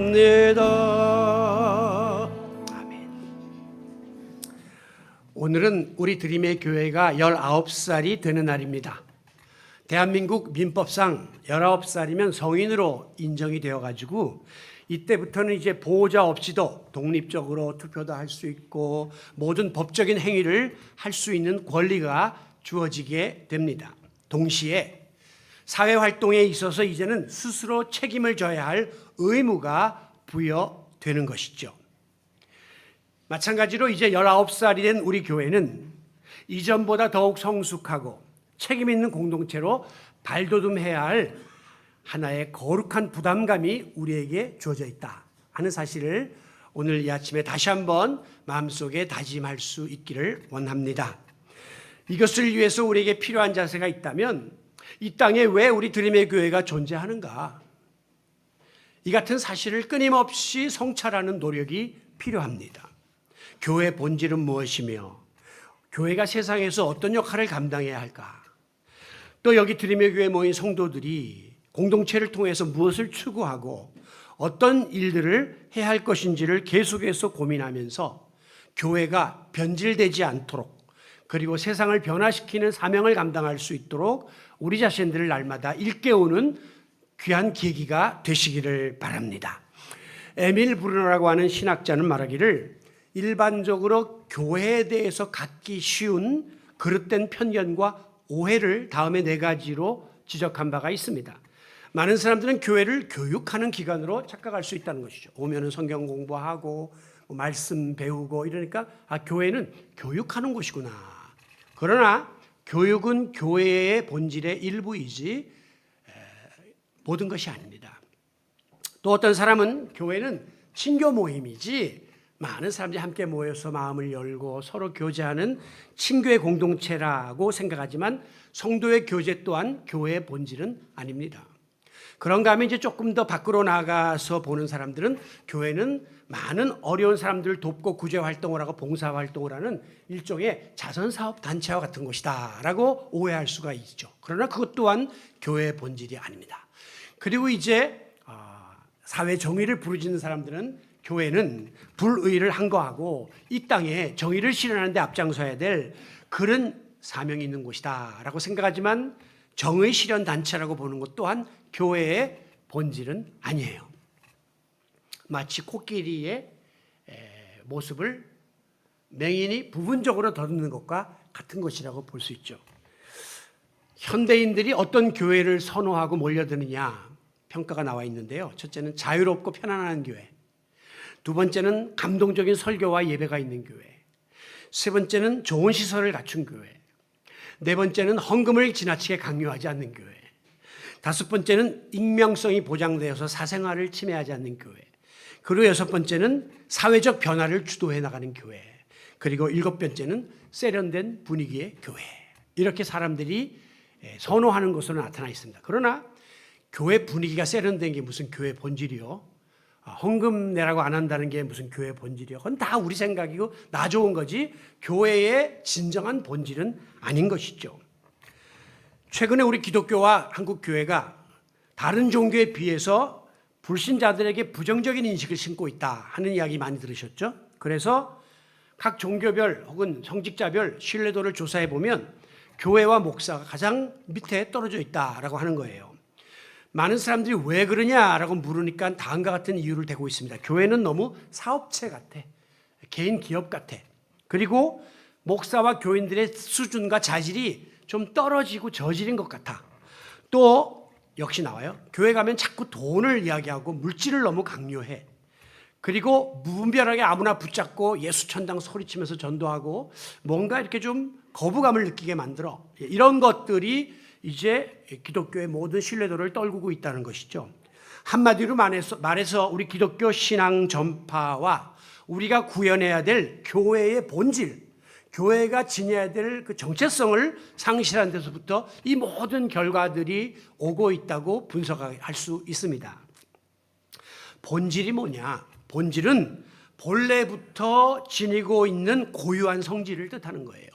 아멘. 오늘은 우리 드림의 교회가 19살이 되는 날입니다. 대한민국 민법상 19살이면 성인으로 인정이 되어가지고 이때부터는 이제 보호자 없이도 독립적으로 투표도 할 수 있고 모든 법적인 행위를 할 수 있는 권리가 주어지게 됩니다. 동시에 사회활동에 있어서 이제는 스스로 책임을 져야 할 의무가 부여되는 것이죠. 마찬가지로 이제 19살이 된 우리 교회는 이전보다 더욱 성숙하고 책임 있는 공동체로 발돋움해야 할 하나의 거룩한 부담감이 우리에게 주어져 있다 하는 사실을 오늘 이 아침에 다시 한번 마음속에 다짐할 수 있기를 원합니다. 이것을 위해서 우리에게 필요한 자세가 있다면 이 땅에 왜 우리 드림의 교회가 존재하는가? 이 같은 사실을 끊임없이 성찰하는 노력이 필요합니다. 교회의 본질은 무엇이며 교회가 세상에서 어떤 역할을 감당해야 할까? 또 여기 드림의 교회에 모인 성도들이 공동체를 통해서 무엇을 추구하고 어떤 일들을 해야 할 것인지를 계속해서 고민하면서 교회가 변질되지 않도록 그리고 세상을 변화시키는 사명을 감당할 수 있도록 우리 자신들을 날마다 일깨우는 귀한 계기가 되시기를 바랍니다. 에밀 브루너라고 하는 신학자는 말하기를 일반적으로 교회에 대해서 갖기 쉬운 그릇된 편견과 오해를 다음에 4가지로 지적한 바가 있습니다. 많은 사람들은 교회를 교육하는 기관으로 착각할 수 있다는 것이죠. 오면은 성경 공부하고 말씀 배우고 이러니까 교회는 교육하는 곳이구나. 그러나 교육은 교회의 본질의 일부이지 모든 것이 아닙니다. 또 어떤 사람은 교회는 친교 모임이지 많은 사람들이 함께 모여서 마음을 열고 서로 교제하는 친교의 공동체라고 생각하지만 성도의 교제 또한 교회의 본질은 아닙니다. 그런가 하면 이제 조금 더 밖으로 나가서 보는 사람들은 교회는 많은 어려운 사람들을 돕고 구제 활동을 하고 봉사 활동을 하는 일종의 자선사업 단체와 같은 곳이다 라고 오해할 수가 있죠. 그러나 그것 또한 교회의 본질이 아닙니다. 그리고 이제 사회 정의를 부르짖는 사람들은 교회는 불의를 항거하고 이 땅에 정의를 실현하는 데 앞장서야 될 그런 사명이 있는 곳이다 라고 생각하지만 정의 실현 단체라고 보는 것 또한 교회의 본질은 아니에요. 마치 코끼리의 모습을 맹인이 부분적으로 더듬는 것과 같은 것이라고 볼 수 있죠. 현대인들이 어떤 교회를 선호하고 몰려드느냐 평가가 나와 있는데요. 첫째는 자유롭고 편안한 교회, 두 번째는 감동적인 설교와 예배가 있는 교회, 세 번째는 좋은 시설을 갖춘 교회, 네 번째는 헌금을 지나치게 강요하지 않는 교회, 다섯 번째는 익명성이 보장되어서 사생활을 침해하지 않는 교회, 그리고 여섯 번째는 사회적 변화를 주도해 나가는 교회, 그리고 일곱 번째는 세련된 분위기의 교회. 이렇게 사람들이 선호하는 것으로 나타나 있습니다. 그러나 교회 분위기가 세련된 게 무슨 교회 본질이요? 헌금 내라고 안 한다는 게 무슨 교회 본질이요? 그건 다 우리 생각이고 나 좋은 거지 교회의 진정한 본질은 아닌 것이죠. 최근에 우리 기독교와 한국 교회가 다른 종교에 비해서 불신자들에게 부정적인 인식을 심고 있다 하는 이야기 많이 들으셨죠? 그래서 각 종교별 혹은 성직자별 신뢰도를 조사해 보면 교회와 목사가 가장 밑에 떨어져 있다라고 하는 거예요. 많은 사람들이 왜 그러냐라고 물으니까 다음과 같은 이유를 대고 있습니다. 교회는 너무 사업체 같아. 개인 기업 같아. 그리고 목사와 교인들의 수준과 자질이 좀 떨어지고 저질인 것 같아. 또 역시 나와요. 교회 가면 자꾸 돈을 이야기하고 물질을 너무 강요해. 그리고 무분별하게 아무나 붙잡고 예수천당 소리치면서 전도하고 뭔가 이렇게 좀 거부감을 느끼게 만들어. 이런 것들이 이제 기독교의 모든 신뢰도를 떨구고 있다는 것이죠. 한마디로 말해서 우리 기독교 신앙 전파와 우리가 구현해야 될 교회의 본질, 교회가 지녀야 될 그 정체성을 상실한 데서부터 이 모든 결과들이 오고 있다고 분석할 수 있습니다. 본질이 뭐냐? 본질은 본래부터 지니고 있는 고유한 성질을 뜻하는 거예요.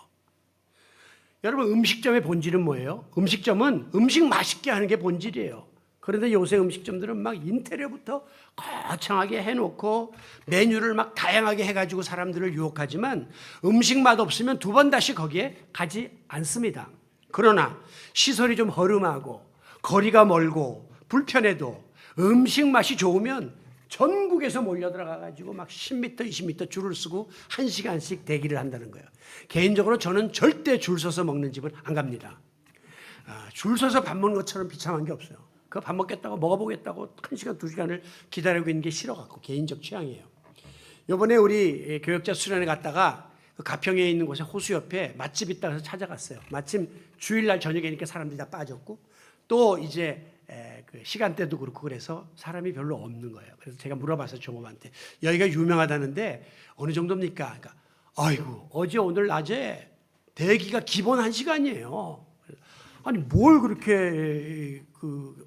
여러분 음식점의 본질은 뭐예요? 음식점은 음식 맛있게 하는 게 본질이에요. 그런데 요새 음식점들은 막 인테리어부터 거창하게 해놓고 메뉴를 막 다양하게 해가지고 사람들을 유혹하지만 음식 맛 없으면 두 번 다시 거기에 가지 않습니다. 그러나 시설이 좀 허름하고 거리가 멀고 불편해도 음식 맛이 좋으면 전국에서 몰려들어가가지고 막 10m, 20m 줄을 서고 1시간씩 대기를 한다는 거예요. 개인적으로 저는 절대 줄 서서 먹는 집은 안 갑니다. 줄 서서 밥 먹는 것처럼 비참한 게 없어요. 그 밥 먹겠다고 먹어보겠다고 1시간, 2시간을 기다리고 있는 게 싫어갖고 개인적 취향이에요. 이번에 우리 교역자 수련회 갔다가 그 가평에 있는 곳에 호수 옆에 맛집 있다고 해서 찾아갔어요. 마침 주일날 저녁이니까 사람들이 다 빠졌고 또 이제 그 시간대도 그렇고 그래서 사람이 별로 없는 거예요. 그래서 제가 물어봤어요, 종업한테. 여기가 유명하다는데 어느 정도입니까? 그러니까 아이고 어제 오늘 낮에 대기가 기본 1시간이에요. 아니 뭘 그렇게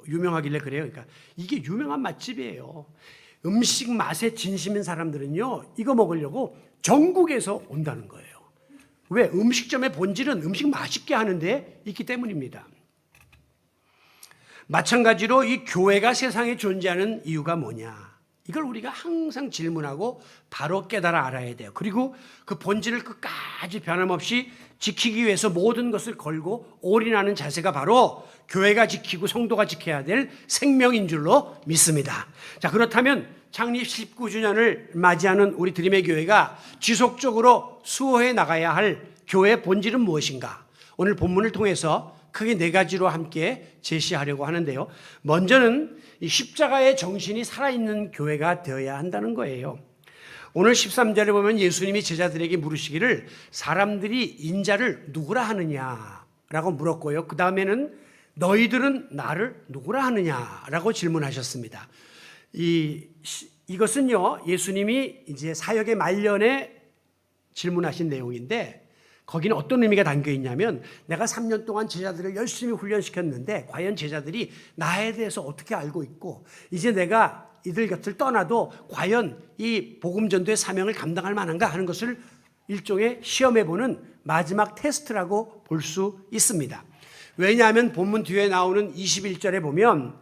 유명하길래 그래요? 그러니까 이게 유명한 맛집이에요. 음식 맛에 진심인 사람들은요 이거 먹으려고 전국에서 온다는 거예요. 왜? 음식점의 본질은 음식 맛있게 하는 데 있기 때문입니다. 마찬가지로 이 교회가 세상에 존재하는 이유가 뭐냐? 이걸 우리가 항상 질문하고 바로 깨달아 알아야 돼요. 그리고 그 본질을 끝까지 변함없이 지키기 위해서 모든 것을 걸고 올인하는 자세가 바로 교회가 지키고 성도가 지켜야 될 생명인 줄로 믿습니다. 자, 그렇다면 창립 19주년을 맞이하는 우리 드림의 교회가 지속적으로 수호해 나가야 할 교회의 본질은 무엇인가? 오늘 본문을 통해서 크게 4가지로 함께 제시하려고 하는데요. 먼저는 이 십자가의 정신이 살아있는 교회가 되어야 한다는 거예요. 오늘 13절에 보면 예수님이 제자들에게 물으시기를 사람들이 인자를 누구라 하느냐라고 물었고요. 그 다음에는 너희들은 나를 누구라 하느냐라고 질문하셨습니다. 이것은요 예수님이 이제 사역의 말년에 질문하신 내용인데 거기는 어떤 의미가 담겨 있냐면 내가 3년 동안 제자들을 열심히 훈련시켰는데 과연 제자들이 나에 대해서 어떻게 알고 있고 이제 내가 이들 곁을 떠나도 과연 이 복음 전도의 사명을 감당할 만한가 하는 것을 일종의 시험해보는 마지막 테스트라고 볼 수 있습니다. 왜냐하면 본문 뒤에 나오는 21절에 보면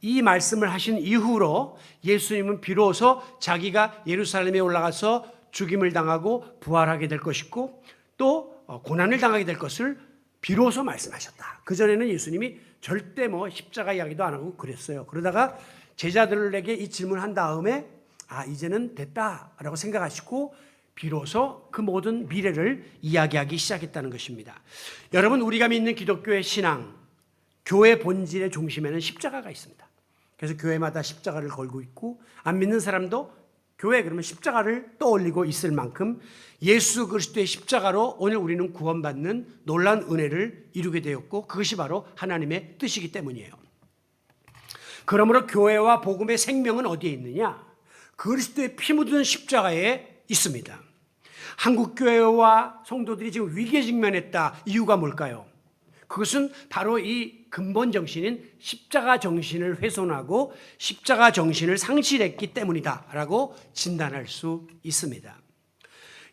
이 말씀을 하신 이후로 예수님은 비로소 자기가 예루살렘에 올라가서 죽임을 당하고 부활하게 될 것이고 또 고난을 당하게 될 것을 비로소 말씀하셨다. 그전에는 예수님이 절대 십자가 이야기도 안 하고 그랬어요. 그러다가 제자들에게 이 질문한 다음에 이제는 됐다라고 생각하시고 비로소 그 모든 미래를 이야기하기 시작했다는 것입니다. 여러분, 우리가 믿는 기독교의 신앙, 교회 본질의 중심에는 십자가가 있습니다. 그래서 교회마다 십자가를 걸고 있고 안 믿는 사람도 교회 그러면 십자가를 떠올리고 있을 만큼 예수 그리스도의 십자가로 오늘 우리는 구원받는 놀라운 은혜를 이루게 되었고 그것이 바로 하나님의 뜻이기 때문이에요. 그러므로 교회와 복음의 생명은 어디에 있느냐? 그리스도의 피 묻은 십자가에 있습니다. 한국교회와 성도들이 지금 위기에 직면했다. 이유가 뭘까요? 그것은 바로 이 근본 정신인 십자가 정신을 훼손하고 십자가 정신을 상실했기 때문이다라고 진단할 수 있습니다.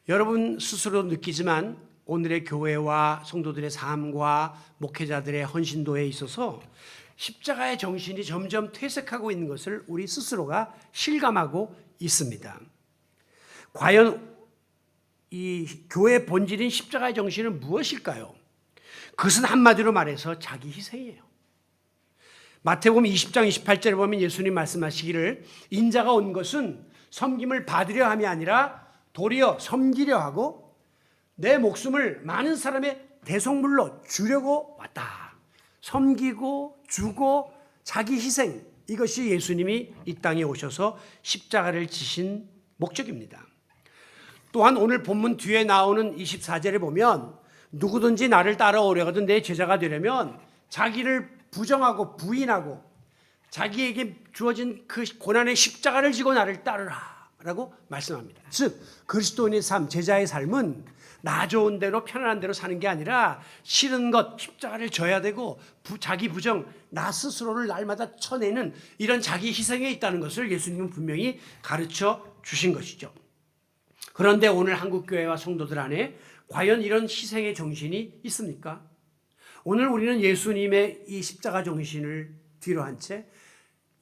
여러분 스스로 느끼지만 오늘의 교회와 성도들의 삶과 목회자들의 헌신도에 있어서 십자가의 정신이 점점 퇴색하고 있는 것을 우리 스스로가 실감하고 있습니다. 과연 이 교회의 본질인 십자가의 정신은 무엇일까요? 그것은 한마디로 말해서 자기 희생이에요. 마태복음 20장 28절에 보면 예수님 말씀하시기를 인자가 온 것은 섬김을 받으려 함이 아니라 도리어 섬기려 하고 내 목숨을 많은 사람의 대속물로 주려고 왔다. 섬기고 주고 자기 희생, 이것이 예수님이 이 땅에 오셔서 십자가를 지신 목적입니다. 또한 오늘 본문 뒤에 나오는 24절에 보면 누구든지 나를 따라오려거든 내 제자가 되려면 자기를 부정하고 부인하고 자기에게 주어진 그 고난의 십자가를 지고 나를 따르라 라고 말씀합니다. 즉 그리스도인의 삶, 제자의 삶은 나 좋은 대로 편안한 대로 사는 게 아니라 싫은 것, 십자가를 져야 되고 자기 부정, 나 스스로를 날마다 쳐내는 이런 자기 희생에 있다는 것을 예수님은 분명히 가르쳐 주신 것이죠. 그런데 오늘 한국교회와 성도들 안에 과연 이런 희생의 정신이 있습니까? 오늘 우리는 예수님의 이 십자가 정신을 뒤로 한 채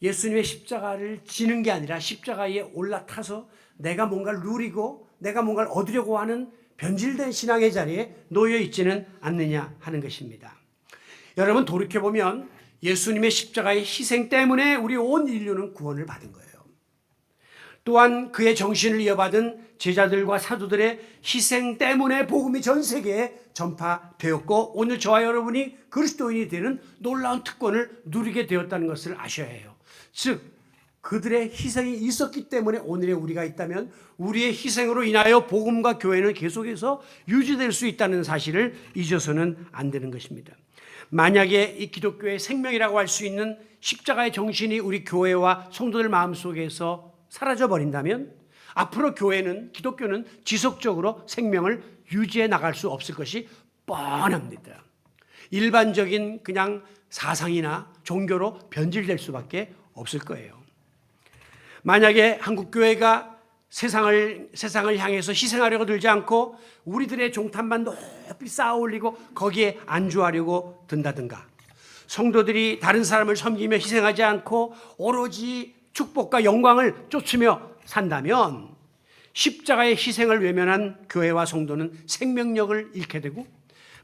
예수님의 십자가를 지는 게 아니라 십자가에 올라타서 내가 뭔가를 누리고 내가 뭔가를 얻으려고 하는 변질된 신앙의 자리에 놓여 있지는 않느냐 하는 것입니다. 여러분, 돌이켜보면 예수님의 십자가의 희생 때문에 우리 온 인류는 구원을 받은 거예요. 또한 그의 정신을 이어받은 제자들과 사도들의 희생 때문에 복음이 전 세계에 전파되었고 오늘 저와 여러분이 그리스도인이 되는 놀라운 특권을 누리게 되었다는 것을 아셔야 해요. 즉 그들의 희생이 있었기 때문에 오늘의 우리가 있다면 우리의 희생으로 인하여 복음과 교회는 계속해서 유지될 수 있다는 사실을 잊어서는 안 되는 것입니다. 만약에 이 기독교의 생명이라고 할 수 있는 십자가의 정신이 우리 교회와 성도들 마음속에서 사라져버린다면 앞으로 교회는, 기독교는 지속적으로 생명을 유지해 나갈 수 없을 것이 뻔합니다. 일반적인 그냥 사상이나 종교로 변질될 수밖에 없을 거예요. 만약에 한국교회가 세상을 향해서 희생하려고 들지 않고 우리들의 종탄만 높이 쌓아 올리고 거기에 안주하려고 든다든가, 성도들이 다른 사람을 섬기며 희생하지 않고 오로지 축복과 영광을 쫓으며 산다면 십자가의 희생을 외면한 교회와 성도는 생명력을 잃게 되고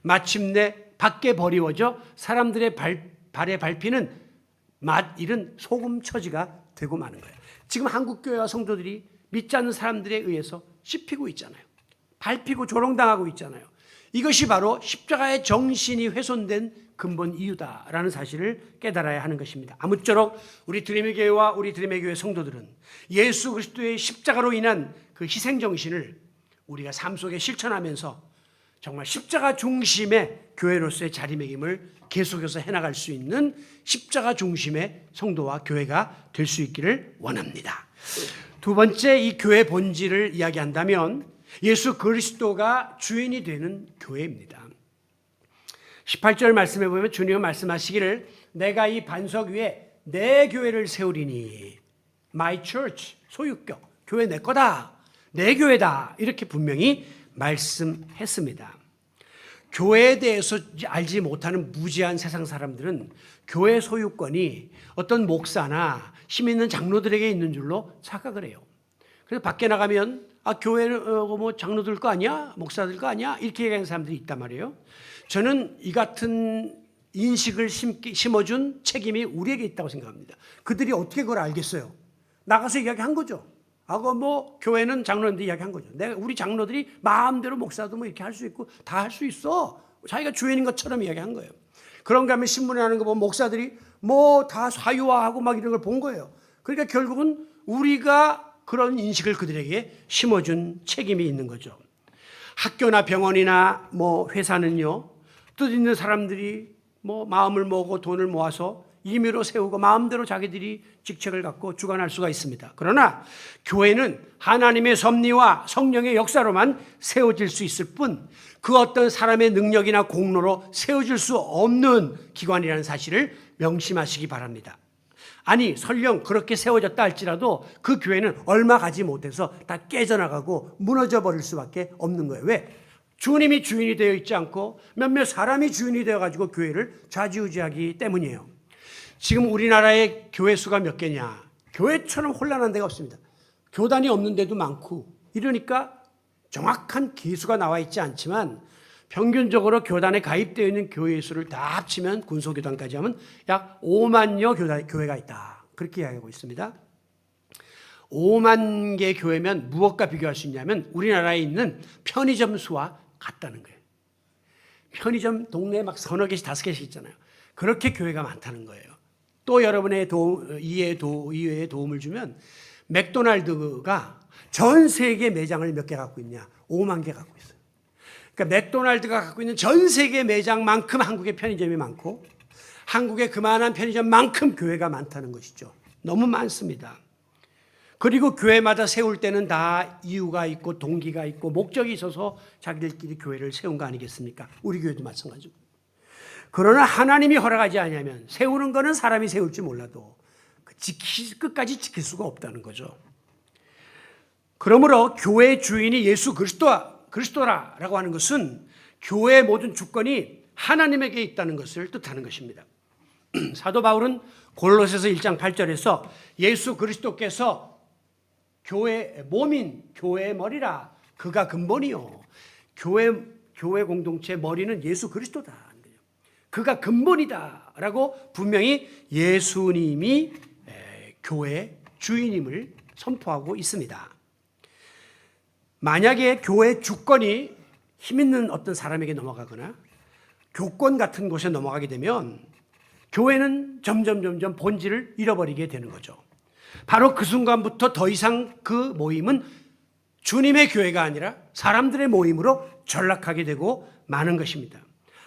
마침내 밖에 버리워져 사람들의 발에 밟히는 맛 잃은 소금 처지가 되고 마는 거예요. 지금 한국교회와 성도들이 믿지 않는 사람들에 의해서 씹히고 있잖아요. 밟히고 조롱당하고 있잖아요. 이것이 바로 십자가의 정신이 훼손된 근본 이유다라는 사실을 깨달아야 하는 것입니다. 아무쪼록 우리 드림의 교회와 우리 드림의 교회 성도들은 예수 그리스도의 십자가로 인한 그 희생 정신을 우리가 삶 속에 실천하면서 정말 십자가 중심의 교회로서의 자리매김을 계속해서 해나갈 수 있는 십자가 중심의 성도와 교회가 될 수 있기를 원합니다. 두 번째, 이 교회 본질을 이야기한다면 예수 그리스도가 주인이 되는 교회입니다. 18절 말씀해 보면 주님은 말씀하시기를 내가 이 반석 위에 내 교회를 세우리니 My church, 소유격, 교회 내 거다, 내 교회다 이렇게 분명히 말씀했습니다. 교회에 대해서 알지 못하는 무지한 세상 사람들은 교회 소유권이 어떤 목사나 힘 있는 장로들에게 있는 줄로 착각을 해요. 그래서 밖에 나가면 교회는 뭐 장로들 거 아니야? 목사들 거 아니야? 이렇게 얘기하는 사람들이 있단 말이에요. 저는 이 같은 인식을 심어준 책임이 우리에게 있다고 생각합니다. 그들이 어떻게 그걸 알겠어요? 나가서 이야기한 거죠. 교회는 장로님들 이야기한 거죠. 우리 장로들이 마음대로 목사도 뭐 이렇게 할 수 있고 다 할 수 있어. 자기가 주인인 것처럼 이야기한 거예요. 그런가 하면 신문에 하는 거 보면 목사들이 뭐 다 사유화하고 막 이런 걸 본 거예요. 그러니까 결국은 우리가 그런 인식을 그들에게 심어준 책임이 있는 거죠. 학교나 병원이나 회사는요, 뜻 있는 사람들이 마음을 모으고 돈을 모아서 임의로 세우고 마음대로 자기들이 직책을 갖고 주관할 수가 있습니다. 그러나 교회는 하나님의 섭리와 성령의 역사로만 세워질 수 있을 뿐 그 어떤 사람의 능력이나 공로로 세워질 수 없는 기관이라는 사실을 명심하시기 바랍니다. 아니 설령 그렇게 세워졌다 할지라도 그 교회는 얼마 가지 못해서 다 깨져나가고 무너져 버릴 수밖에 없는 거예요. 왜? 주님이 주인이 되어 있지 않고 몇몇 사람이 주인이 되어가지고 교회를 좌지우지하기 때문이에요. 지금 우리나라의 교회 수가 몇 개냐? 교회처럼 혼란한 데가 없습니다. 교단이 없는 데도 많고 이러니까 정확한 기수가 나와 있지 않지만 평균적으로 교단에 가입되어 있는 교회 수를 다 합치면 군소교단까지 하면 약 5만여 교회가 있다. 그렇게 이야기하고 있습니다. 5만 개 교회면 무엇과 비교할 수 있냐면 우리나라에 있는 편의점 수와 같다는 거예요. 편의점 동네에 막 서너 개씩 다섯 개씩 있잖아요. 그렇게 교회가 많다는 거예요. 또 여러분의 이해의 도움을 주면 맥도날드가 전 세계 매장을 몇 개 갖고 있냐? 5만 개 갖고 있어요. 그러니까 맥도날드가 갖고 있는 전 세계 매장만큼 한국의 편의점이 많고 한국의 그만한 편의점만큼 교회가 많다는 것이죠. 너무 많습니다. 그리고 교회마다 세울 때는 다 이유가 있고 동기가 있고 목적이 있어서 자기들끼리 교회를 세운 거 아니겠습니까? 우리 교회도 마찬가지고. 그러나 하나님이 허락하지 않으면 세우는 거는 사람이 세울지 몰라도 끝까지 지킬 수가 없다는 거죠. 그러므로 교회의 주인이 예수 그리스도라고 하는 것은 교회의 모든 주권이 하나님에게 있다는 것을 뜻하는 것입니다. 사도 바울은 골로새서 1장 8절에서 예수 그리스도께서 교회 몸인 교회의 머리라. 그가 근본이요. 교회 공동체의 머리는 예수 그리스도다. 그가 근본이다라고 분명히 예수님이 교회 주인임을 선포하고 있습니다. 만약에 교회 주권이 힘 있는 어떤 사람에게 넘어가거나 교권 같은 곳에 넘어가게 되면 교회는 점점 본질을 잃어버리게 되는 거죠. 바로 그 순간부터 더 이상 그 모임은 주님의 교회가 아니라 사람들의 모임으로 전락하게 되고 마는 것입니다.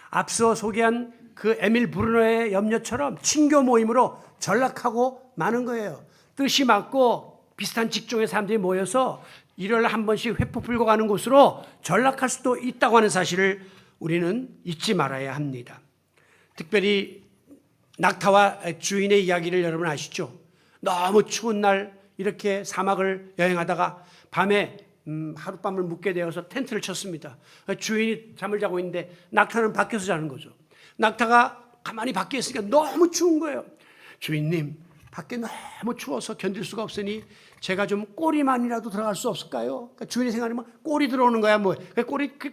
앞서 소개한 그 에밀 브루너의 염려처럼 친교 모임으로 전락하고 마는 거예요. 뜻이 맞고 비슷한 직종의 사람들이 모여서 일요일 한 번씩 회포 풀고 가는 곳으로 전락할 수도 있다고 하는 사실을 우리는 잊지 말아야 합니다. 특별히 낙타와 주인의 이야기를 여러분 아시죠? 너무 추운 날 이렇게 사막을 여행하다가 밤에 하룻밤을 묵게 되어서 텐트를 쳤습니다. 주인이 잠을 자고 있는데 낙타는 밖에서 자는 거죠. 낙타가 가만히 밖에 있으니까 너무 추운 거예요. 주인님, 밖에 너무 추워서 견딜 수가 없으니 제가 좀 꼬리만이라도 들어갈 수 없을까요? 그러니까 주인이 생각하면 꼬리 들어오는 거야 뭐.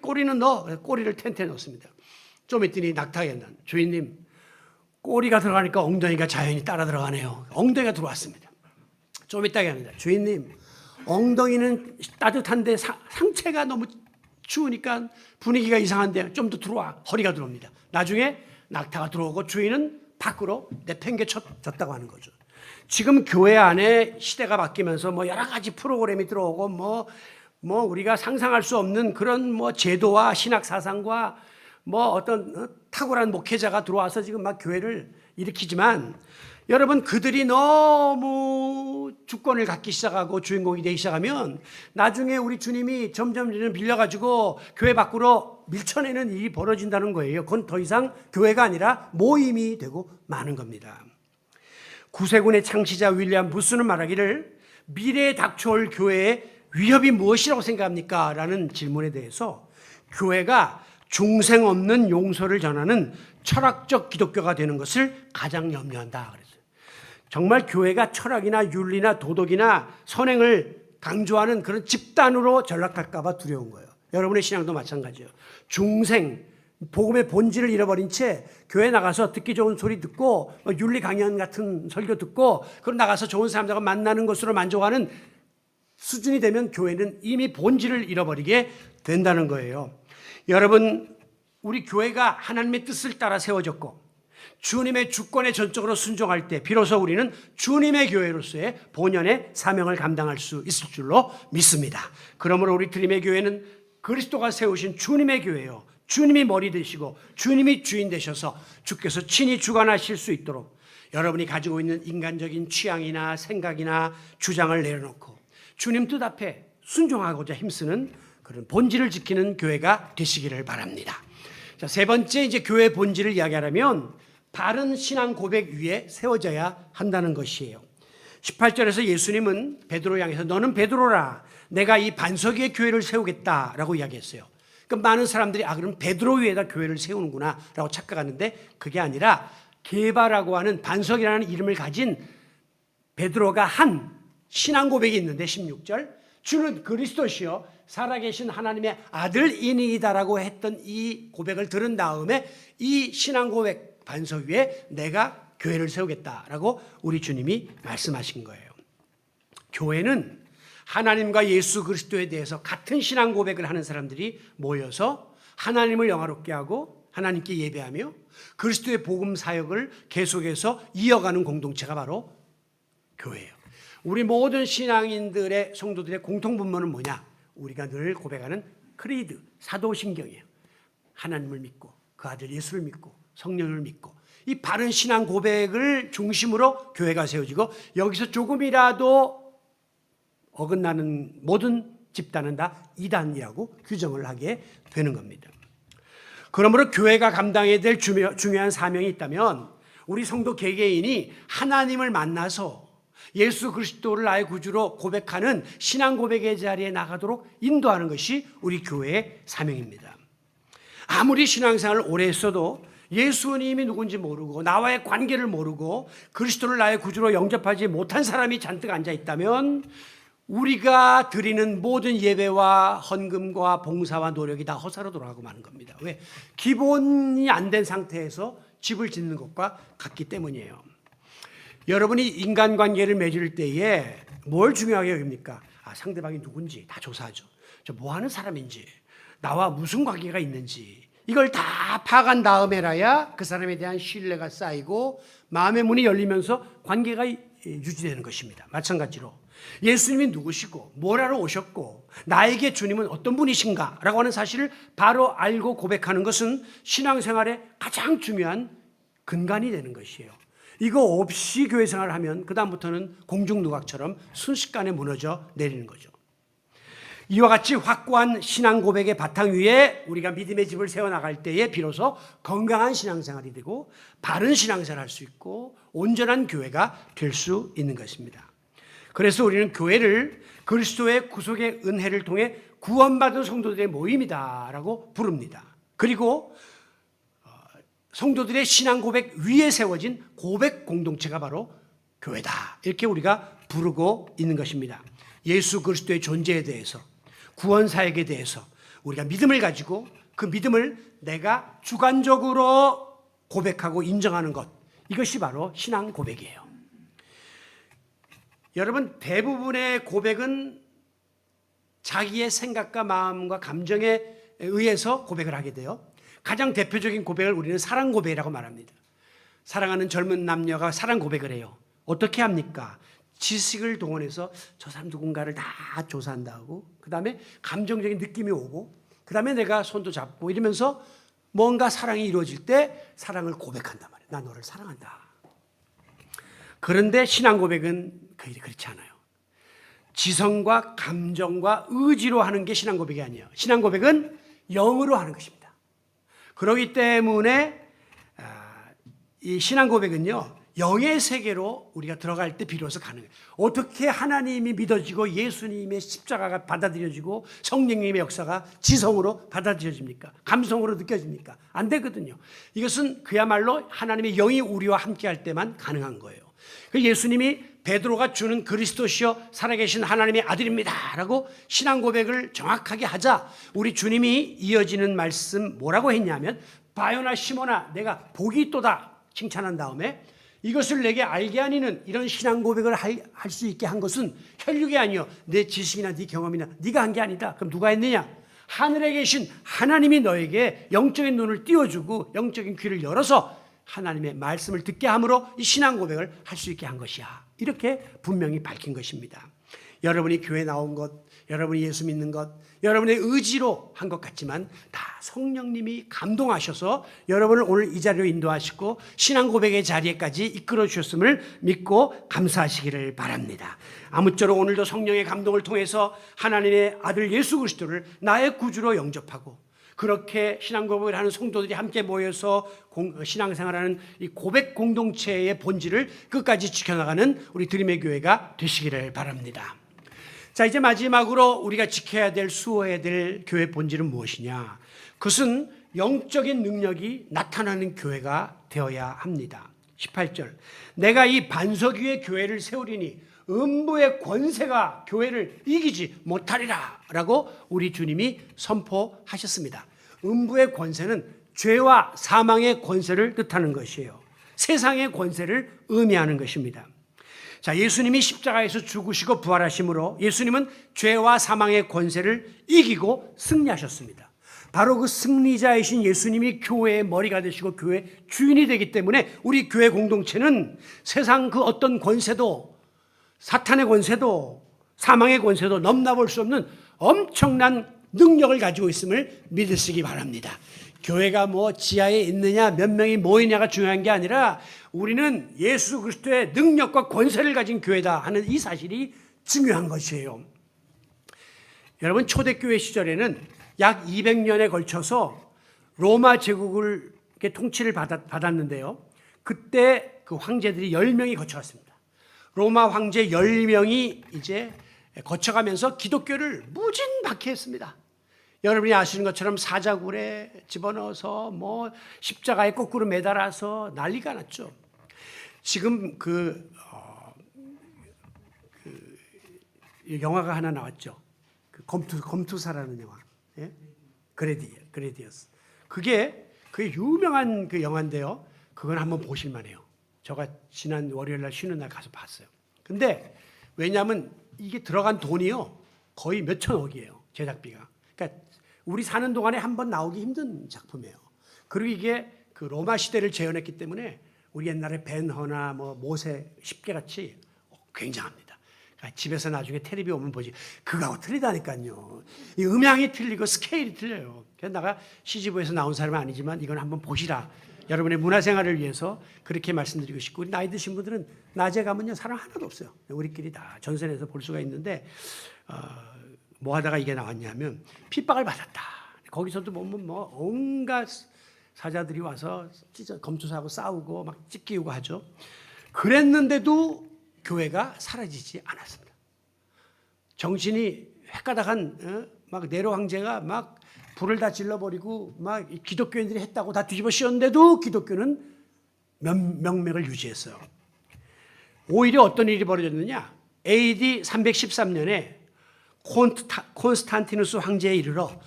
꼬리는 넣어. 꼬리를 텐트에 넣습니다. 좀 있더니 낙타가 얘기한다. 주인님, 꼬리가 들어가니까 엉덩이가 자연히 따라 들어가네요. 엉덩이가 들어왔습니다. 좀 있다가 합니다. 주인님, 엉덩이는 따뜻한데 상체가 너무 추우니까 분위기가 이상한데 좀 더 들어와. 허리가 들어옵니다. 나중에 낙타가 들어오고 주인은 밖으로 내팽개쳤다고 하는 거죠. 지금 교회 안에 시대가 바뀌면서 뭐 여러 가지 프로그램이 들어오고 뭐 우리가 상상할 수 없는 그런 뭐 제도와 신학 사상과 뭐 어떤 탁월한 목회자가 들어와서 지금 막 교회를 일으키지만 여러분, 그들이 너무 주권을 갖기 시작하고 주인공이 되기 시작하면 나중에 우리 주님이 점점 빌려가지고 교회 밖으로 밀쳐내는 일이 벌어진다는 거예요. 그건 더 이상 교회가 아니라 모임이 되고 마는 겁니다. 구세군의 창시자 윌리엄 부스는 말하기를 미래에 닥쳐올 교회의 위협이 무엇이라고 생각합니까? 라는 질문에 대해서 교회가 중생 없는 용서를 전하는 철학적 기독교가 되는 것을 가장 염려한다 그랬어요. 정말 교회가 철학이나 윤리나 도덕이나 선행을 강조하는 그런 집단으로 전락할까 봐 두려운 거예요. 여러분의 신앙도 마찬가지예요. 중생, 복음의 본질을 잃어버린 채 교회 나가서 듣기 좋은 소리 듣고 윤리 강연 같은 설교 듣고 그럼 나가서 좋은 사람들과 만나는 것으로 만족하는 수준이 되면 교회는 이미 본질을 잃어버리게 된다는 거예요. 여러분, 우리 교회가 하나님의 뜻을 따라 세워졌고 주님의 주권에 전적으로 순종할 때 비로소 우리는 주님의 교회로서의 본연의 사명을 감당할 수 있을 줄로 믿습니다. 그러므로 우리 드림의 교회는 그리스도가 세우신 주님의 교회요. 주님이 머리 되시고 주님이 주인 되셔서 주께서 친히 주관하실 수 있도록 여러분이 가지고 있는 인간적인 취향이나 생각이나 주장을 내려놓고 주님 뜻 앞에 순종하고자 힘쓰는 그런 본질을 지키는 교회가 되시기를 바랍니다. 자, 세 번째 이제 교회 본질을 이야기하려면 바른 신앙 고백 위에 세워져야 한다는 것이에요. 18절에서 예수님은 베드로 향해서 너는 베드로라 내가 이 반석 위에 교회를 세우겠다라고 이야기했어요. 그러니까 많은 사람들이 그럼 베드로 위에다 교회를 세우는구나 라고 착각하는데 그게 아니라 게바라고 하는 반석이라는 이름을 가진 베드로가 한 신앙 고백이 있는데 16절 주는 그리스도시요 살아계신 하나님의 아들이니이다라고 했던 이 고백을 들은 다음에 이 신앙 고백 반석 위에 내가 교회를 세우겠다라고 우리 주님이 말씀하신 거예요. 교회는 하나님과 예수 그리스도에 대해서 같은 신앙 고백을 하는 사람들이 모여서 하나님을 영화롭게 하고 하나님께 예배하며 그리스도의 복음 사역을 계속해서 이어가는 공동체가 바로 교회예요. 우리 모든 신앙인들의 성도들의 공통분모는 뭐냐? 우리가 늘 고백하는 크리드, 사도신경이에요. 하나님을 믿고 그 아들 예수를 믿고 성령을 믿고 이 바른 신앙 고백을 중심으로 교회가 세워지고 여기서 조금이라도 어긋나는 모든 집단은 다 이단이라고 규정을 하게 되는 겁니다. 그러므로 교회가 감당해야 될 중요한 사명이 있다면 우리 성도 개개인이 하나님을 만나서 예수 그리스도를 나의 구주로 고백하는 신앙 고백의 자리에 나가도록 인도하는 것이 우리 교회의 사명입니다. 아무리 신앙생활을 오래 했어도 예수님이 누군지 모르고 나와의 관계를 모르고 그리스도를 나의 구주로 영접하지 못한 사람이 잔뜩 앉아 있다면 우리가 드리는 모든 예배와 헌금과 봉사와 노력이 다 헛사로 돌아가고 마는 겁니다. 왜? 기본이 안 된 상태에서 집을 짓는 것과 같기 때문이에요. 여러분이 인간관계를 맺을 때에 뭘 중요하게 여깁니까? 상대방이 누군지 다 조사하죠. 저 뭐 하는 사람인지, 나와 무슨 관계가 있는지 이걸 다 파악한 다음에라야 그 사람에 대한 신뢰가 쌓이고 마음의 문이 열리면서 관계가 유지되는 것입니다. 마찬가지로 예수님이 누구시고 뭘 하러 오셨고 나에게 주님은 어떤 분이신가 라고 하는 사실을 바로 알고 고백하는 것은 신앙생활의 가장 중요한 근간이 되는 것이에요. 이거 없이 교회 생활을 하면 그 다음부터는 공중누각처럼 순식간에 무너져 내리는 거죠. 이와 같이 확고한 신앙 고백의 바탕 위에 우리가 믿음의 집을 세워나갈 때에 비로소 건강한 신앙생활이 되고 바른 신앙생활을 할 수 있고 온전한 교회가 될 수 있는 것입니다. 그래서 우리는 교회를 그리스도의 구속의 은혜를 통해 구원받은 성도들의 모임이다라고 부릅니다. 그리고 성도들의 신앙 고백 위에 세워진 고백 공동체가 바로 교회다. 이렇게 우리가 부르고 있는 것입니다. 예수 그리스도의 존재에 대해서, 구원 사역에 대해서 우리가 믿음을 가지고 그 믿음을 내가 주관적으로 고백하고 인정하는 것, 이것이 바로 신앙 고백이에요. 여러분, 대부분의 고백은 자기의 생각과 마음과 감정에 의해서 고백을 하게 돼요. 가장 대표적인 고백을 우리는 사랑 고백이라고 말합니다. 사랑하는 젊은 남녀가 사랑 고백을 해요. 어떻게 합니까? 지식을 동원해서 저 사람 누군가를 다 조사한다고, 그 다음에 감정적인 느낌이 오고, 그 다음에 내가 손도 잡고 이러면서 뭔가 사랑이 이루어질 때 사랑을 고백한단 말이에요. 나 너를 사랑한다. 그런데 신앙 고백은 그렇지 않아요. 지성과 감정과 의지로 하는 게 신앙 고백이 아니에요. 신앙 고백은 영으로 하는 것입니다. 그렇기 때문에 이 신앙 고백은요, 영의 세계로 우리가 들어갈 때 비로소 가능해요. 어떻게 하나님이 믿어지고 예수님의 십자가가 받아들여지고 성령님의 역사가 지성으로 받아들여집니까? 감성으로 느껴집니까? 안 되거든요. 이것은 그야말로 하나님의 영이 우리와 함께할 때만 가능한 거예요. 예수님이 베드로가 주는 그리스도시여 살아계신 하나님의 아들입니다 라고 신앙 고백을 정확하게 하자 우리 주님이 이어지는 말씀 뭐라고 했냐면, 바요나 시몬아 내가 복이 있도다 칭찬한 다음에 이것을 내게 알게 하니는 이런 신앙 고백을 할 수 있게 한 것은 혈육이 아니요 내 지식이나 네 경험이나 네가 한 게 아니다. 그럼 누가 했느냐? 하늘에 계신 하나님이 너에게 영적인 눈을 띄워주고 영적인 귀를 열어서 하나님의 말씀을 듣게 함으로 이 신앙 고백을 할 수 있게 한 것이야. 이렇게 분명히 밝힌 것입니다. 여러분이 교회 나온 것, 여러분이 예수 믿는 것, 여러분의 의지로 한 것 같지만 다 성령님이 감동하셔서 여러분을 오늘 이 자리로 인도하시고 신앙 고백의 자리에까지 이끌어 주셨음을 믿고 감사하시기를 바랍니다. 아무쪼록 오늘도 성령의 감동을 통해서 하나님의 아들 예수 그리스도를 나의 구주로 영접하고 그렇게 신앙 고백을 하는 성도들이 함께 모여서 신앙생활하는 이 고백 공동체의 본질을 끝까지 지켜나가는 우리 드림의 교회가 되시기를 바랍니다. 자, 이제 마지막으로 우리가 지켜야 될, 수호해야 될 교회 본질은 무엇이냐? 그것은 영적인 능력이 나타나는 교회가 되어야 합니다. 18절, 내가 이 반석 위에 교회를 세우리니 음부의 권세가 교회를 이기지 못하리라 라고 우리 주님이 선포하셨습니다. 음부의 권세는 죄와 사망의 권세를 뜻하는 것이에요. 세상의 권세를 의미하는 것입니다. 자, 예수님이 십자가에서 죽으시고 부활하심으로 예수님은 죄와 사망의 권세를 이기고 승리하셨습니다. 바로 그 승리자이신 예수님이 교회의 머리가 되시고 교회의 주인이 되기 때문에 우리 교회 공동체는 세상 그 어떤 권세도, 사탄의 권세도 사망의 권세도 넘나볼 수 없는 엄청난 능력을 가지고 있음을 믿으시기 바랍니다. 교회가 뭐 지하에 있느냐 몇 명이 모이냐가 중요한 게 아니라 우리는 예수 그리스도의 능력과 권세를 가진 교회다 하는 이 사실이 중요한 것이에요. 여러분, 초대교회 시절에는 약 200년에 걸쳐서 로마 제국을 통치를 받았는데요. 그때 그 황제들이 10명이 거쳐갔습니다. 로마 황제 10명이 이제 거쳐가면서 기독교를 무진박해했습니다. 여러분이 아시는 것처럼 사자굴에 집어넣어서 뭐 십자가에 거꾸로 매달아서 난리가 났죠. 지금 영화가 하나 나왔죠. 그 검투사라는 영화. 예? 그레디어스. 그게 유명한 그 영화인데요. 그건 한번 보실 만해요. 제가 지난 월요일 날 쉬는 날 가서 봤어요. 근데 왜냐하면 이게 들어간 돈이요. 거의 몇 천억이에요. 제작비가. 그러니까 우리 사는 동안에 한 번 나오기 힘든 작품이에요. 그리고 이게 그 로마 시대를 재현했기 때문에 우리 옛날에 벤허나 뭐 모세 십계같이 굉장합니다. 그러니까 집에서 나중에 텔레비 오면 보지. 그거하고 틀리다니까요. 이 음향이 틀리고 스케일이 틀려요. 그래서 내가 CGV에서 나온 사람은 아니지만 이건 한번 보시라. 여러분의 문화생활을 위해서 그렇게 말씀드리고 싶고, 우리 나이 드신 분들은 낮에 가면요 사람 하나도 없어요. 우리끼리 다 전선에서 볼 수가 있는데 뭐 하다가 이게 나왔냐면 핍박을 받았다. 거기서도 보면 뭐 온갖 사자들이 와서 검투사하고 싸우고 막 찢기고 하죠. 그랬는데도 교회가 사라지지 않았습니다. 정신이 획가닥한 막 네로 황제가 막 불을 다 질러버리고 막 기독교인들이 했다고 다 뒤집어 씌웠는데도 기독교는 명맥을 유지했어요. 오히려 어떤 일이 벌어졌느냐? AD 313년에 콘스탄티누스 황제에 이르러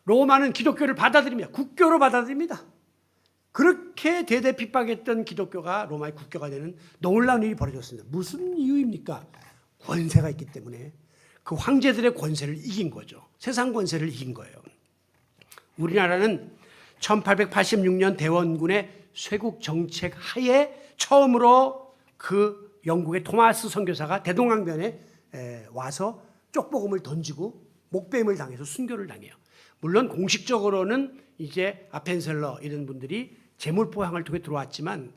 로마는 기독교를 받아들입니다. 국교로 받아들입니다. 그렇게 대대 핍박했던 기독교가 로마의 국교가 되는 놀라운 일이 벌어졌습니다. 무슨 이유입니까? 권세가 있기 때문에 그 황제들의 권세를 이긴 거죠. 세상 권세를 이긴 거예요. 우리나라는 1886년 대원군의 쇄국 정책 하에 처음으로 그 영국의 토마스 선교사가 대동강변에 와서 쪽복음을 던지고 목배임을 당해서 순교를 당해요. 물론 공식적으로는 이제 아펜셀러 이런 분들이 제물포항을 통해 들어왔지만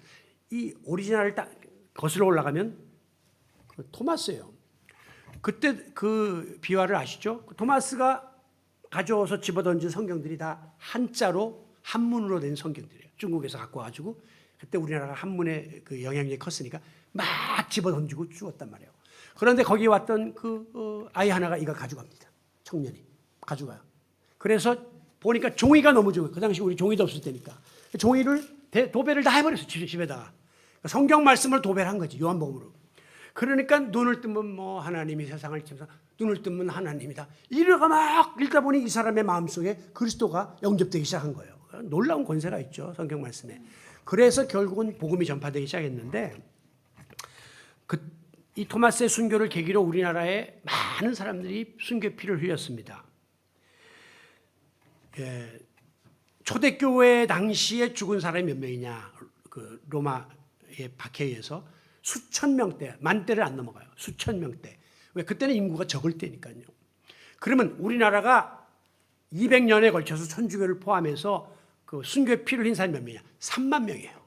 이 오리지널을 딱 거슬러 올라가면 그 토마스예요. 그때 그 비화를 아시죠? 토마스가 가져와서 집어던진 성경들이 다 한자로 한문으로 된 성경들이에요. 중국에서 갖고 와가지고 그때 우리나라가 한문의 그 영향력이 컸으니까 막 집어던지고 죽었단 말이에요. 그런데 거기 왔던 그 아이 하나가 이걸 가져갑니다. 청년이 가져가요. 그래서 보니까 종이가 너무 좋아요. 그 당시 우리 종이도 없을 때니까 종이를 도배를 다 해버렸어요. 집에다가 성경 말씀을 도배를 한 거지. 요한복음으로. 그러니까 눈을 뜨면 뭐 하나님이 세상을 지어서 눈을 뜨면 하나님이다. 이러가 막 읽다 보니 이 사람의 마음속에 그리스도가 영접되기 시작한 거예요. 놀라운 권세가 있죠. 성경 말씀에. 그래서 결국은 복음이 전파되기 시작했는데 이 토마스의 순교를 계기로 우리나라에 많은 사람들이 순교의 피를 흘렸습니다. 예, 초대교회 당시에 죽은 사람이 몇 명이냐? 그 로마의 박해에서 수천 명대, 만대를 안 넘어가요. 수천 명대. 왜? 그때는 인구가 적을 때니까요. 그러면 우리나라가 200년에 걸쳐서 천주교를 포함해서 그 순교의 피를 흘린 사람이 몇 명이냐? 3만 명이에요.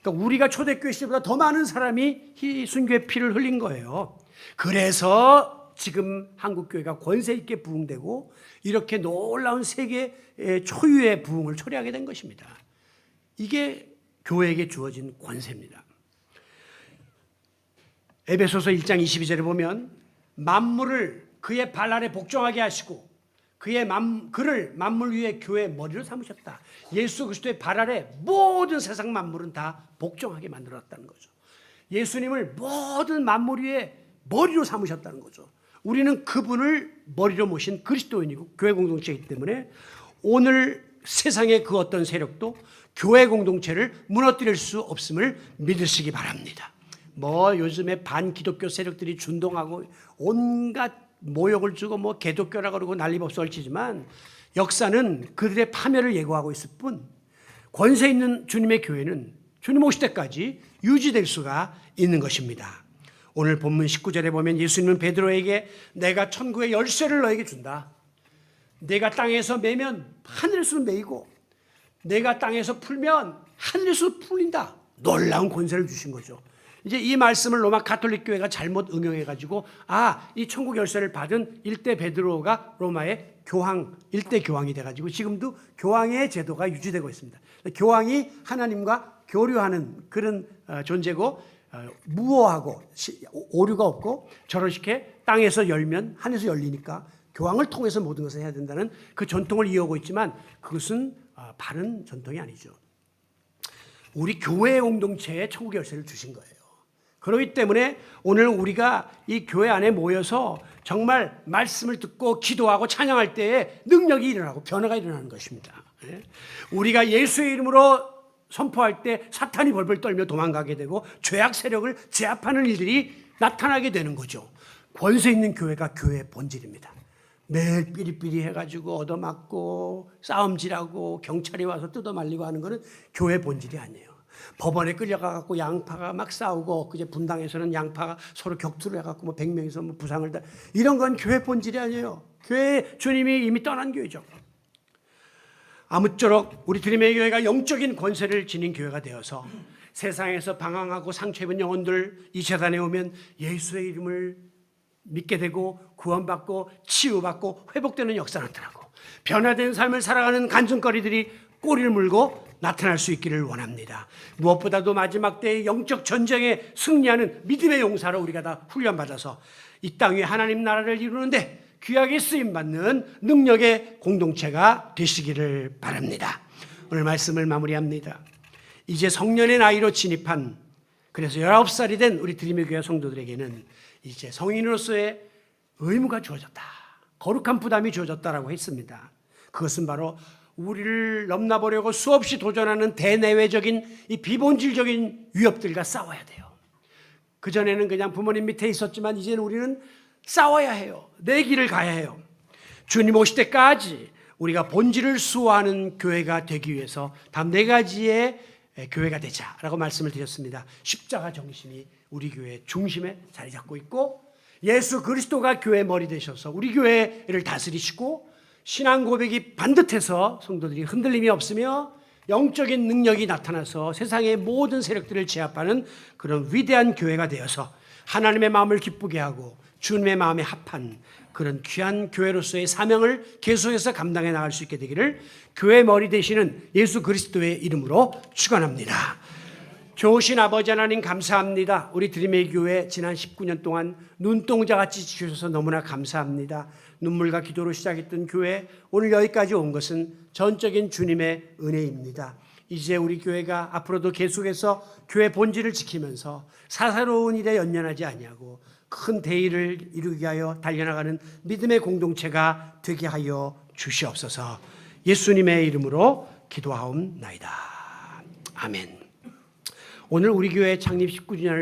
그러니까 우리가 초대교회 시대보다 더 많은 사람이 이 순교의 피를 흘린 거예요. 그래서 지금 한국교회가 권세 있게 부흥되고 이렇게 놀라운 세계 초유의 부흥을 초래하게 된 것입니다. 이게 교회에게 주어진 권세입니다. 에베소서 1장 22절에 보면 만물을 그의 발 아래 복종하게 하시고 그를 만물 위에 교회의 머리로 삼으셨다. 예수 그리스도의 발 아래 모든 세상 만물은 다 복종하게 만들었다는 거죠. 예수님을 모든 만물 위에 머리로 삼으셨다는 거죠. 우리는 그분을 머리로 모신 그리스도인이고 교회 공동체이기 때문에 오늘 세상의 그 어떤 세력도 교회 공동체를 무너뜨릴 수 없음을 믿으시기 바랍니다. 뭐 요즘에 반기독교 세력들이 준동하고 온갖 모욕을 주고 뭐 개독교라 그러고 난리법석을 치지만 역사는 그들의 파멸을 예고하고 있을 뿐 권세 있는 주님의 교회는 주님 오실 때까지 유지될 수가 있는 것입니다. 오늘 본문 19절에 보면 예수님은 베드로에게 내가 천국의 열쇠를 너에게 준다. 내가 땅에서 매면 하늘에서 매이고 내가 땅에서 풀면 하늘에서 풀린다. 놀라운 권세를 주신 거죠. 이제 이 말씀을 로마 가톨릭 교회가 잘못 응용해가지고 이 천국 열쇠를 받은 일대 베드로가 로마의 교황, 일대 교황이 돼가지고 지금도 교황의 제도가 유지되고 있습니다. 교황이 하나님과 교류하는 그런 존재고 무오하고 오류가 없고 저렇게 땅에서 열면 하늘에서 열리니까 교황을 통해서 모든 것을 해야 된다는 그 전통을 이어오고 있지만 그것은 바른 전통이 아니죠. 우리 교회 공동체에 천국 열쇠를 주신 거예요. 그렇기 때문에 오늘 우리가 이 교회 안에 모여서 정말 말씀을 듣고 기도하고 찬양할 때에 능력이 일어나고 변화가 일어나는 것입니다. 우리가 예수의 이름으로 선포할 때 사탄이 벌벌 떨며 도망가게 되고 죄악 세력을 제압하는 일들이 나타나게 되는 거죠. 권세 있는 교회가 교회의 본질입니다. 매일 삐리삐리 해가지고 얻어맞고 싸움질하고 경찰이 와서 뜯어말리고 하는 것은 교회 본질이 아니에요. 법원에 끌려가갖고 양파가 막 싸우고 그제 분당에서는 양파가 서로 격투를 해갖고 뭐 100명이서 뭐 부상을 다 이런 건 교회 본질이 아니에요. 교회 주님이 이미 떠난 교회죠. 아무쪼록 우리 드림의 교회가 영적인 권세를 지닌 교회가 되어서 세상에서 방황하고 상처 입은 영혼들 이 재단에 오면 예수의 이름을 믿게 되고 구원받고 치유받고 회복되는 역사가 나타나고 변화된 삶을 살아가는 간증거리들이 꼬리를 물고 나타날 수 있기를 원합니다. 무엇보다도 마지막 때의 영적 전쟁에 승리하는 믿음의 용사로 우리가 다 훈련받아서 이 땅 위에 하나님 나라를 이루는데 귀하게 쓰임받는 능력의 공동체가 되시기를 바랍니다. 오늘 말씀을 마무리합니다. 이제 성년의 나이로 진입한 그래서 19살이 된 우리 드림의 교회 성도들에게는 이제 성인으로서의 의무가 주어졌다. 거룩한 부담이 주어졌다라고 했습니다. 그것은 바로 우리를 넘나보려고 수없이 도전하는 대내외적인 이 비본질적인 위협들과 싸워야 돼요. 그전에는 그냥 부모님 밑에 있었지만 이제는 우리는 싸워야 해요. 내 길을 가야 해요. 주님 오실 때까지 우리가 본질을 수호하는 교회가 되기 위해서 다음 4가지의 교회가 되자라고 말씀을 드렸습니다. 십자가 정신이 우리 교회의 중심에 자리 잡고 있고 예수 그리스도가 교회의 머리 되셔서 우리 교회를 다스리시고 신앙 고백이 반듯해서 성도들이 흔들림이 없으며 영적인 능력이 나타나서 세상의 모든 세력들을 제압하는 그런 위대한 교회가 되어서 하나님의 마음을 기쁘게 하고 주님의 마음에 합한 그런 귀한 교회로서의 사명을 계속해서 감당해 나갈 수 있게 되기를 교회 머리 되시는 예수 그리스도의 이름으로 축원합니다. 좋으신 아버지 하나님 감사합니다. 우리 드림의 교회 지난 19년 동안 눈동자같이 지켜주셔서 너무나 감사합니다. 눈물과 기도로 시작했던 교회 오늘 여기까지 온 것은 전적인 주님의 은혜입니다. 이제 우리 교회가 앞으로도 계속해서 교회 본질을 지키면서 사사로운 일에 연연하지 아니하고 큰 대의를 이루게 하여 달려나가는 믿음의 공동체가 되게 하여 주시옵소서. 예수님의 이름으로 기도하옵나이다. 아멘. 오늘 우리 교회 창립 19주년을